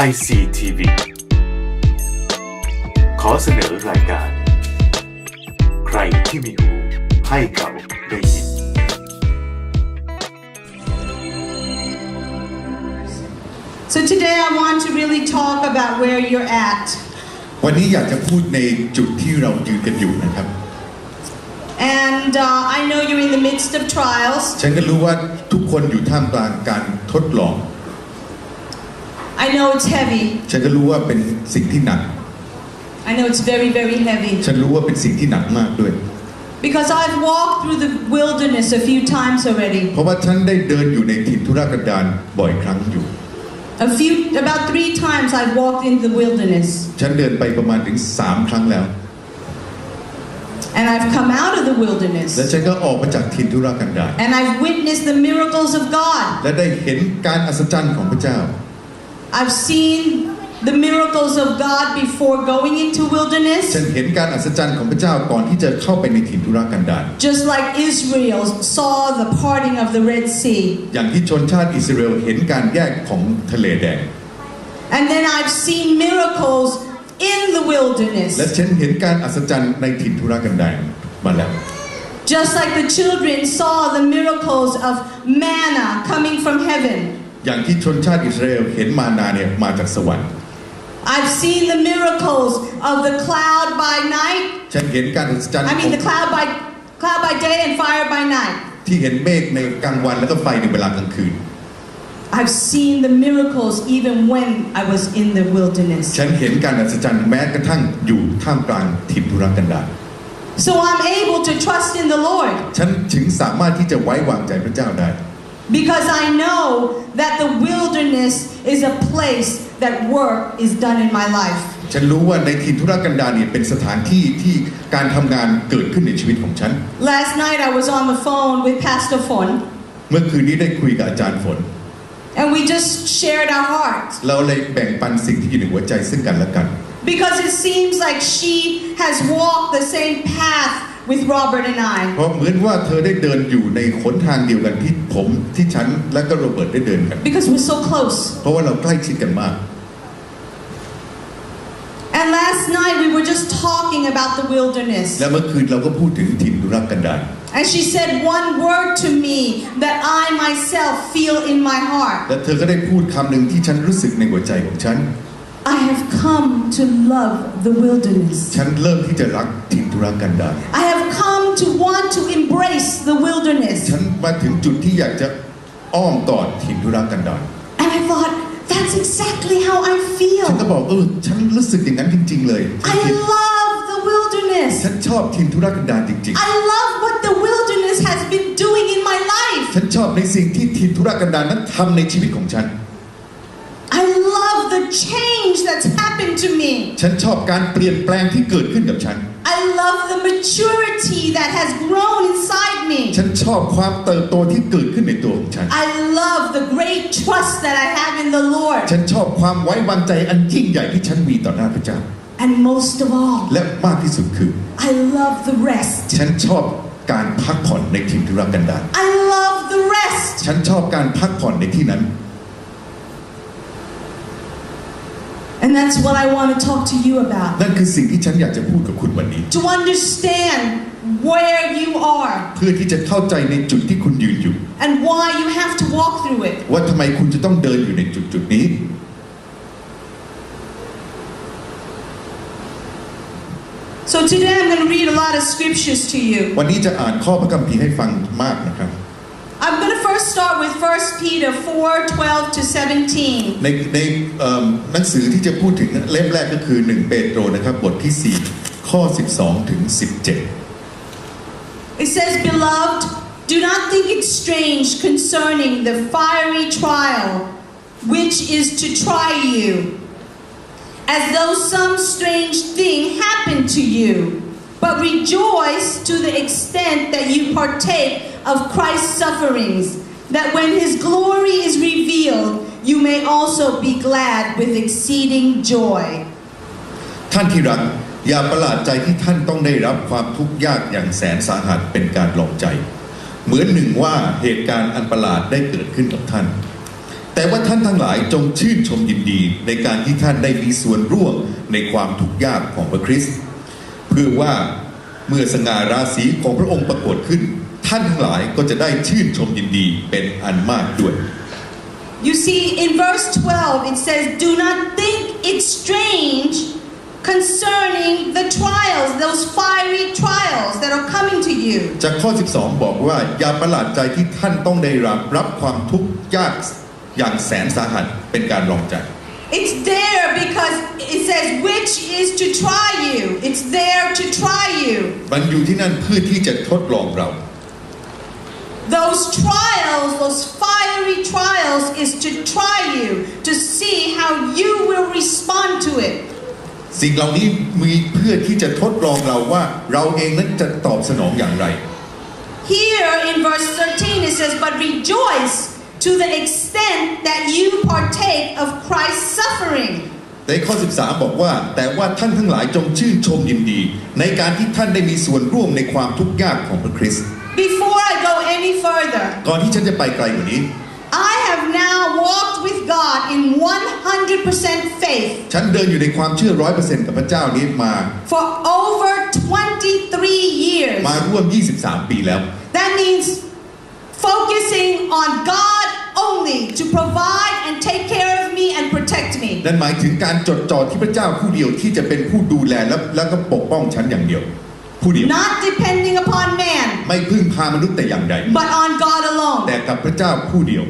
ICTV ขอเสนอรายการใครที่มีหูให้เขาได้ยิน So today I want to really talk about where you're at. วันนี้อยากจะพูดในจุดที่เรายืนกันอยู่นะครับ And I know you're in the midst of trials. ฉันก็รู้ว่าทุกคนอยู่ท่ามกลางการทดลอง I know it's heavy. ฉันก็รู้ว่าเป็นสิ่งที่หนัก I know it's very, very heavy. ฉันรู้ว่าเป็นสิ่งที่หนักมากด้วย Because I've walked through the wilderness a few times already. เพราะว่าฉันได้เดินอยู่ในถิ่นทุรกันดารบ่อยครั้งอยู่ About 3 times I've walked in the wilderness. ฉันเดินไปประมาณถึง3 ครั้งแล้ว And I've come out of the wilderness. และฉันก็ออกมาจากถิ่นทุรกันดาร And I've witnessed the miracles of God. และได้เห็นการอัศจรรย์ของพระเจ้า I've seen the miracles of God before going into wilderness. ฉันเห็นการอัศจรรย์ของพระเจ้าก่อนที่จะเข้าไปในถิ่นทุรกันดาร Just like Israel saw the parting of the Red Sea. อย่างที่ชนชาติอิสราเอลเห็นการแยกของทะเลแดง And then I've seen miracles in the wilderness. และฉันเห็นการอัศจรรย์ในถิ่นทุรกันดารมาแล้ว Just like the children saw the miracles of manna coming from heaven. อย่างที่ชนชาติอิสราเอลเห็นมานาเนี่ยมาจากสวรรค์ I've seen the miracles of the cloud by night. ฉันเห็นการอัศจรรย์ the cloud by day and fire by night. ที่เห็นเมฆในกลางวันแล้วก็ไฟในเวลากลางคืน I've seen the miracles even when I was in the wilderness. ฉันเห็นการอัศจรรย์แม้กระทั่งอยู่ท่ามกลางถิ่นทุรกันดาร So I'm able to trust in the Lord. ฉันถึงสามารถที่จะไว้วางใจพระเจ้าได้ Because I know that the wilderness is a place that work is done in my life. ฉันรู้ว่าในถิ่นทุรกันดารเนี่ยเป็นสถานที่ที่การทำงานเกิดขึ้นในชีวิตของฉัน Last night I was on the phone with Pastor Fon. เมื่อคืนนี้ได้คุยกับอาจารย์ฝน And we just shared our hearts. เราเลยแบ่งปันสิ่งที่อยู่ในหัวใจซึ่งกันและกัน Because it seems like she has walked the same path with Robert and I. เพราะเหมือนว่าเธอได้เดินอยู่ในหนทางเดียวกันที่ฉันและก็โรเบิร์ตได้เดินกัน Because we're so close. เพราะว่าเราใกล้ชิดกันมาก And last night we were just talking about the wilderness. และเมื่อคืนเราก็พูดถึงถิ่นทุรกันดาร And she said one word to me that I myself feel in my heart. และเธอก็ได้พูดคำหนึ่งที่ฉันรู้สึกในหัวใจของฉัน I have come to love the wilderness. ฉันเริ่มที่จะรักถิ่นทุรกันดาร I have come to want to embrace the wilderness. ฉันมาถึงจุดที่อยากจะอ้อมกอดถิ่นทุรกันดาร And I thought that's exactly how I feel. ฉันก็บอกฉันรู้สึกอย่างนั้นจริงๆเลย I love the wilderness. ฉันชอบถิ่นทุรกันดารจริง I love what the wilderness has been doing in my life. ๆฉันชอบในสิ่งที่ถิ่นทุรกันดารนั้นทำในชีวิตของฉัน I love the change that's happened to me. ฉันชอบการเปลี่ยนแปลงที่เกิดขึ้นกับฉัน I love the maturity that has grown inside me. ฉันชอบความเติบโตที่เกิดขึ้นในตัวของฉัน I love the great trust that I have in the Lord. ฉันชอบความไว้วางใจอันยิ่งใหญ่ที่ฉันมีต่อหน้าพระเจ้า And most of all, และมากที่สุดคือ I love the rest. ฉันชอบการพักผ่อนในถิ่นทุรกันดาร I love the rest. ฉันชอบการพักผ่อนในที่นั้น And that's what I want to talk to you about. นั่นคือสิ่งที่ฉันอยากจะพูดกับคุณวันนี้ To understand where you are เพื่อที่จะเข้าใจในจุดที่คุณยืนอยู่ and why you have to walk through it. ว่าทำไมคุณจะต้องเดินอยู่ในจุดนี้ So today I'm going to read a lot of scriptures to you. วันนี้จะอ่านข้อพระคัมภีร์ให้ฟังมากนะครับ I'm going to first start with 1 Peter 4:12 to 17. ในหนังสือที่จะพูดถึงเล่มแรกก็คือ1เปโตรนะครับบทที่4ข้อ12ถึง17 It says, Beloved, do not think it strange concerning the fiery trial which is to try you, as though some strange thing happened to you, but rejoice to the extent that you partake of Christ's sufferings, that when His glory is revealed, you may also be glad with exceeding joy. ท่านที่รักอย่าประหลาดใจที่ท่านต้องได้รับความทุกข์ยากอย่างแสนสาหัสเป็นการลองใจเหมือนหนึ่งว่าเหตุการณ์อันประหลาดได้เกิดขึ้นกับท่าน แต่ว่าท่านทั้งหลายจงชื่นชมยินดีในการที่ท่านได้มีส่วนร่วมในความทุกข์ยากของพระคริสต์เพื่อว่าเมื่อสง่าราศีของพระองค์ปรากฏขึ้นท่านทั้งหลายก็จะได้ชื่นชมยินดีเป็นอันมากด้วย You see, in verse 12 it says, "Do not think it strange concerning the trials, those fiery trials that are coming to you." จากข้อ 12 บอกว่าอย่าประหลาดใจที่ท่านต้องได้รับความทุกข์ยากอย่างแสนสาหัสเป็นการลองใจ It's there because it says which is to try you. It's there to try you. มันอยู่ที่นั่นเพื่อที่จะทดลองเรา Those trials, those fiery trials is to try you, to see how you will respond to it. สิ่งเหล่านี้มีเพื่อที่จะทดลองเราว่าเราเองนั้นจะตอบสนองอย่างไร Here in verse 13 it says, "But rejoice to the extent that you partake of Christ's suffering." ในข้อ 13 บอกว่าแต่ว่าท่านทั้งหลายจงชื่นชมยินดีในการที่ท่านได้มีส่วนร่วมในความทุกข์ยากของพระคริสต์ Before I go any further, ก่อนที่ฉันจะไปไกลกว่านี้ I have now walked with God in 100% faith ฉันเดินอยู่ในความเชื่อ 100% กับพระเจ้านี้มา for over 23 years. มาร่วม 23 ปีแล้ว That means focusing on God only to provide and take care of me and protect me. นั่นหมายถึงการจดจ่อที่พระเจ้าผู้เดียวที่จะเป็นผู้ดูแลแล้วก็ปกป้องฉันอย่างเดียวผู้เดียว Not depending upon man, ไม่พึ่งพามนุษย์แต่อย่างใด but on God alone. แต่กับพระเจ้าผู้เดียว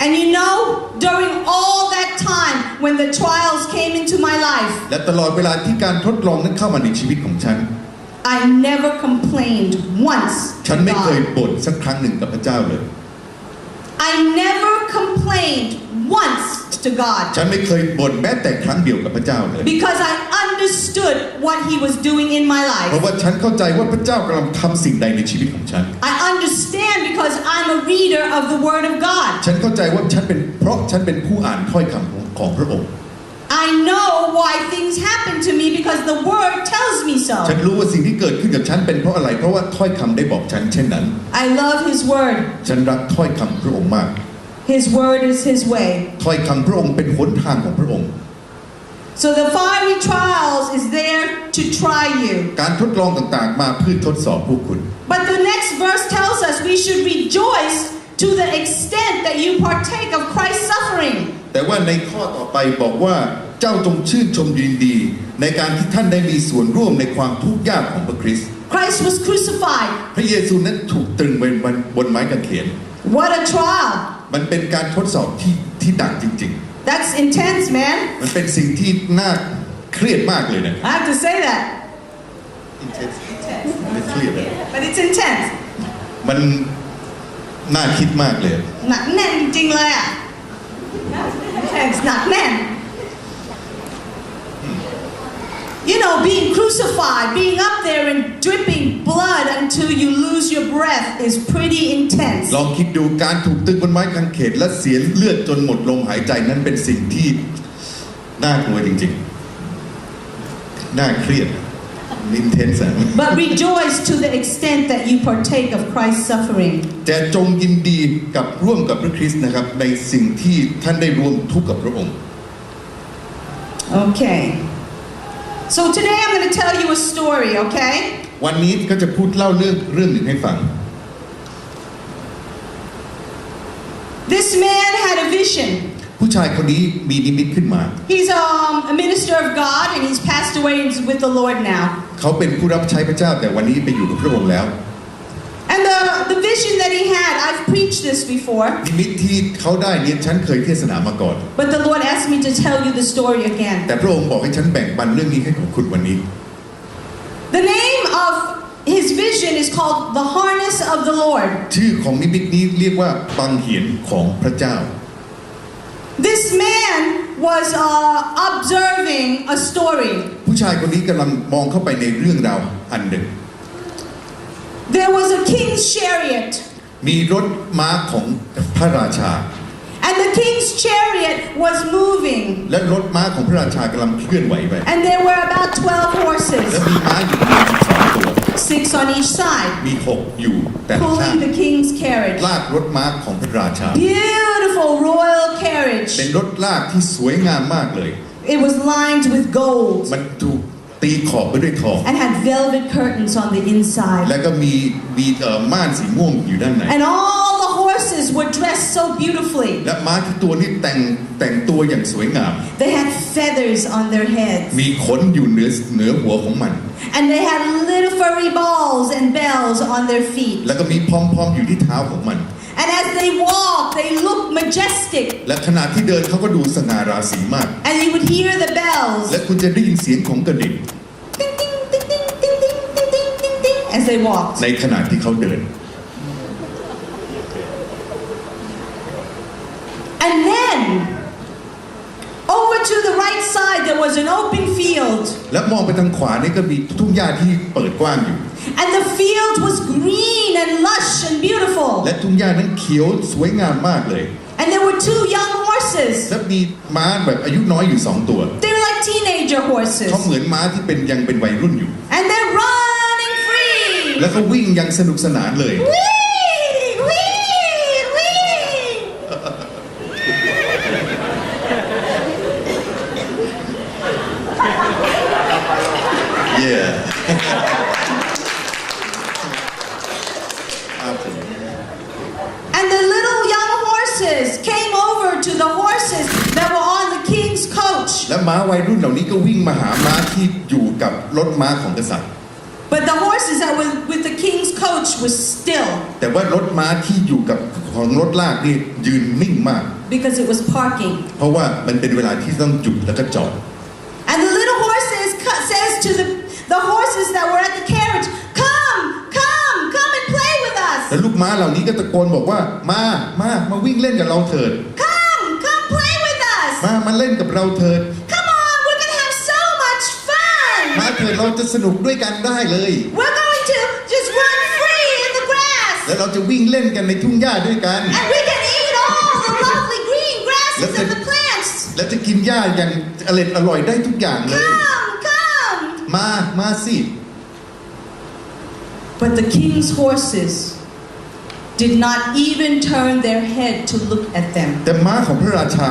And you know, during all that time when the trials came into my life, และตลอดเวลาที่การทดลองนั้นเข้ามาในชีวิตของฉัน I never complained once ฉัน to ไม่เคย God. บ่นสักครั้งหนึ่งกับพระเจ้าเลย I never complained once to God ฉันไม่เคยบ่นแม้แต่ครั้งเดียวกับพระเจ้าเลย because I understood what He was doing in my เพราะ life. ว่าฉันเข้าใจว่าพระเจ้ากำลังทำสิ่งใดในชีวิตของฉัน I understand because I'm a reader of the Word of God. ฉันเข้าใจว่าเพราะฉันเป็นผู้อ่านถ้อยคำของพระองค์ I know why things happen to me because the Word tells me ฉัน so. รู้ว่าสิ่งที่เกิดขึ้นกับฉันเป็นเพราะอะไรเพราะว่าถ้อยคำได้บอกฉันเช่นนั้น I love His Word. ฉันรักถ้อยคำพระองค์มาก His Word is His way. ถ้อยคำพระองค์เป็นหนทางของพระองค์ So the fiery trials is there to try you. การทดลองต่างๆมาเพื่อทดสอบพวกคุณ But the next verse tells us we should rejoice to the extent that you partake of Christ's suffering. แต่ว่าในข้อต่อไปบอกว่าเจ้าจงชื่นชมยินดีในการที่ท่านได้มีส่วนร่วมในความทุกข์ยากของพระคริสต์ Christ was crucified. พระเยซูนั้นถูกตรึงบนไม้กางเขน What a trial. มันเป็นการทดสอบที่หนักจริง That's intense, man. ๆ มันเป็นสิ่งที่น่าเครียดมากเลยนะ I have to say that. ไม่เครียดเลย But it's intense. มันน่าคิดมากเลย หนักแน่นจริงๆเลยอ่ะ Intense หนักแน่น You know, being crucified, being up there and dripping blood until you lose your breath is pretty intense. ลองคิดดูการถูกตึงบนไม้กางเขนและเสียเลือดจนหมดลมหายใจนั้นเป็นสิ่งที่น่ากลัวจริงๆน่าเครียด intense But rejoice to the extent that you partake of Christ's suffering. แต่จงยินดีกับร่วมกับพระคริสต์นะครับในสิ่งที่ท่านได้ร่วมทุกข์กับพระองค์ Okay. So today I'm going to tell you a story, okay? วันนี้ก็จะพูดเล่าเรื่องหนึ่งให้ฟัง This man had a vision. ผู้ชายคนนี้มีนิมิตขึ้นมา He's a minister of God and he's passed away and is with the Lord now. เขาเป็นผู้รับใช้พระเจ้าแต่วันนี้ไปอยู่กับพระองค์แล้ว And the vision that he had, I've preached this before. นิมิตที่เขาได้เนี่ยฉันเคยเทศนามาก่อน But the Lord asked me to tell you the story again. แต่พระองค์บอกให้ฉันแบ่งปันเรื่องนี้ให้ของคุณวันนี้ The name of his vision is called the harness of the Lord. ชื่อของนิมิตนี้เรียกว่าบังเหียนของพระเจ้า This man was observing a story. ผู้ชายคนนี้กำลังมองเข้าไปในเรื่องราวอันหนึ่ง There was a king's chariot. มีรถม้าของพระราชา And the king's chariot was moving. และรถม้าของพระราชากำลังเคลื่อนไหวไป And there were about 12 horses. และมีม้าอยู่12 ตัว 6 on each side. มี6อยู่แต่ละข้าง Pulling the king's carriage. ลากรถม้าของพระราชา Beautiful beautiful royal carriage. เป็นรถลากที่สวยงามมากเลย It was lined with gold มันถูกตีขอบไปด้วยทอง and had velvet curtains on the inside. แล้วก็มีม่านสีม่วงอยู่ด้านใน And all the horses were dressed so beautifully. และม้าที่ตัวนี้แต่งตัวอย่างสวยงาม They had feathers on their heads. มีขนอยู่เหนือหัวของมัน And they had little furry balls and bells on their feet. แล้วก็มีพอมๆอยู่ที่เท้าของมัน And as they walked, they looked majestic. และขณะที่เดินเขาก็ดูสง่าราศีมาก And you would hear the bells. และคุณจะได้ยินเสียงของกระดิ่ง Ding, ding, ding, ding, ding, ding, ding, ding, ding, ding, as they walked. ในขณะที่เขาเดิน And then, over to the right side, there was an open field. และมองไปทางขวานี่ก็มีทุ่งหญ้าที่เปิดกว้างอยู่ And the field was green and lush and beautiful. และทุ่งหญ้านั้นเขียวสวยงามมากเลย And there were 2 young horses. และมีม้าแบบอายุน้อยอยู่2 ตัว They were like teenager horses. เขาเหมือนม้าที่ยังเป็นวัยรุ่นอยู่ And they're running free. แล้วก็วิ่งอย่างสนุกสนานเลย Whee! Whee! Whee! yeah And the little young horses came over to the horses that were on the king's coach. และม้าวัยรุ่นเหล่านี้ก็วิ่งมาหาม้าที่อยู่กับรถม้าของกษัตริย์ But the horses that were with the king's coach was still แต่ว่ารถม้าที่อยู่กับของรถลากนี่ยืนนิ่งมาก because it was parking. เพราะว่ามันเป็นเวลาที่ต้องหยุดแล้วก็จอด And the little horses says to the horses that were at the carriage, come and play with us. แล้วลูกม้าเหล่านี้ก็ตะโกนบอกว่ามาวิ่งเล่นกับเราเถิด Come play with us. มาเล่นกับเราเถิด Come on, we're going to have so much fun. มาเถิดเราจะสนุกด้วยกันได้เลย We're going to just run free in the grass. แล้วเราจะวิ่งเล่นกันในทุ่งหญ้าด้วยกัน And we can eat all the lovely green grasses and the plants. และจะกินหญ้าอย่างอร่อยได้ทุกอย่างเลย Come. มาสิ But the king's horses did not even turn their head to look at them. แต่ม้าของพระราชา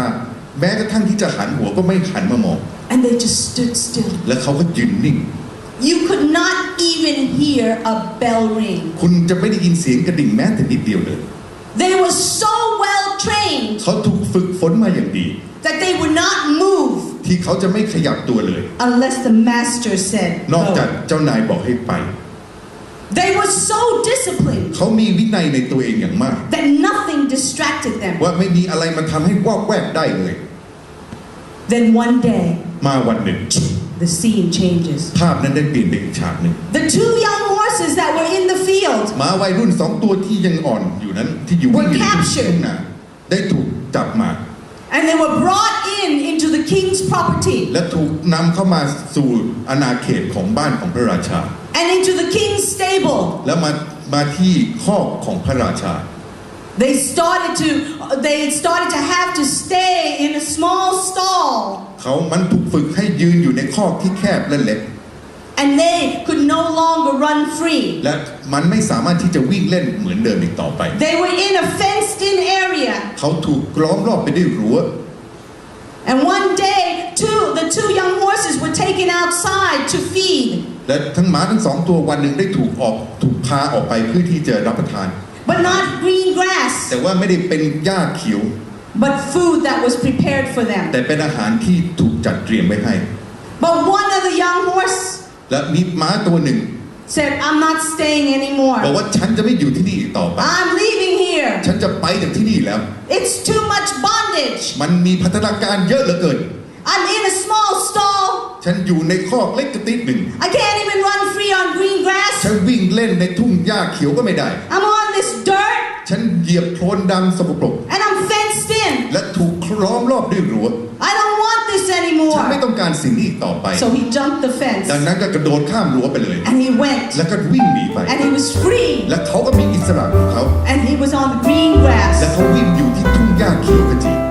แม้กระทั่งที่จะหันหัวก็ไม่หันมามอง And they just stood still. และเขาก็ยืนนิ่ง You could not even hear a bell ring. คุณจะไม่ได้ยินเสียงกระดิ่งแม้แต่นิดเดียวเลย They were so well trained เขาถูกฝึกฝนมาอย่างดี that they would not move ที่เขาจะไม่ขยับตัวเลย unless the master said นอกจาก go. เจ้านายบอกให้ไป They were so disciplined เขามีวินัยในตัวเองอย่างมาก that nothing distracted them. ว่าไม่มีอะไรมาทำให้วอกแวกได้เลย Then one day, มาวันหนึ่ง the scene changes. ภาพนั้นได้เปลี่ยนไปอีกฉากหนึ่ง The 2 young horses that were in the field ม้าวัยรุ่น2 ตัวที่ยังอ่อนอยู่นั้นที่อยู่วิ่งอยู่ในทุ่งนาได้ถูกจับมา and they were brought into the king's property และถูกนำเข้ามาสู่อาณาเขตของบ้านของพระราชา and into the king's stable. แล้วมาที่คอกของพระราชา They started to have to stay in a small stall มันถูกฝึกให้ยืนอยู่ในคอกที่แคบและเล็ก and they could no longer run free. และมันไม่สามารถที่จะวิ่งเล่นเหมือนเดิมอีกต่อไป They were in a fenced-in area. เขาถูกล้อมรอบไปด้วยรั้ว And one day, the 2 young horses were taken outside to feed. และทั้งม้าทั้ง2 ตัววันหนึ่งได้ถูกพาออกไปเพื่อที่จะรับประทาน But not green grass, แต่ว่าไม่ได้เป็นหญ้าเขียว but food that was prepared for them. แต่เป็นอาหารที่ถูกจัดเตรียมไว้ให้ But one of the young horse และมีม้าตัวหนึ่ง said, I'm not staying บอก anymore. ว่าฉันจะไม่อยู่ที่นี่อีกต่อไป I'm leaving here. ฉันจะไปจากที่นี่แล้ว It's too much bondage. มันมีพัฒนาการเยอะเหลือเกิน I'm in a small stall. ฉันอยู่ในคอกเล็กกระติดหนึ่ง I can't even run free on green grass. ฉันวิ่งเล่นในทุ่งหญ้าเขียวก็ไม่ได้ I'm on this dirt ฉันเหยียบโคลนดำสกปรก and I'm fenced in. และถูกล้อมรอบด้วยรั้ว I don't want this ฉันไม่ anymore. ต้องการสิ่งนี้อีกต่อไป So he jumped the fence ดังนั้นก็กระโดดข้ามรั้วไปเลย and he went แล้วก็วิ่งหนีไป and he was free และเขาก็มีอิสระของเขา and he was on the green และ grass. เขาวิ่งอยู่ที่ทุ่งหญ้าเขียวขจี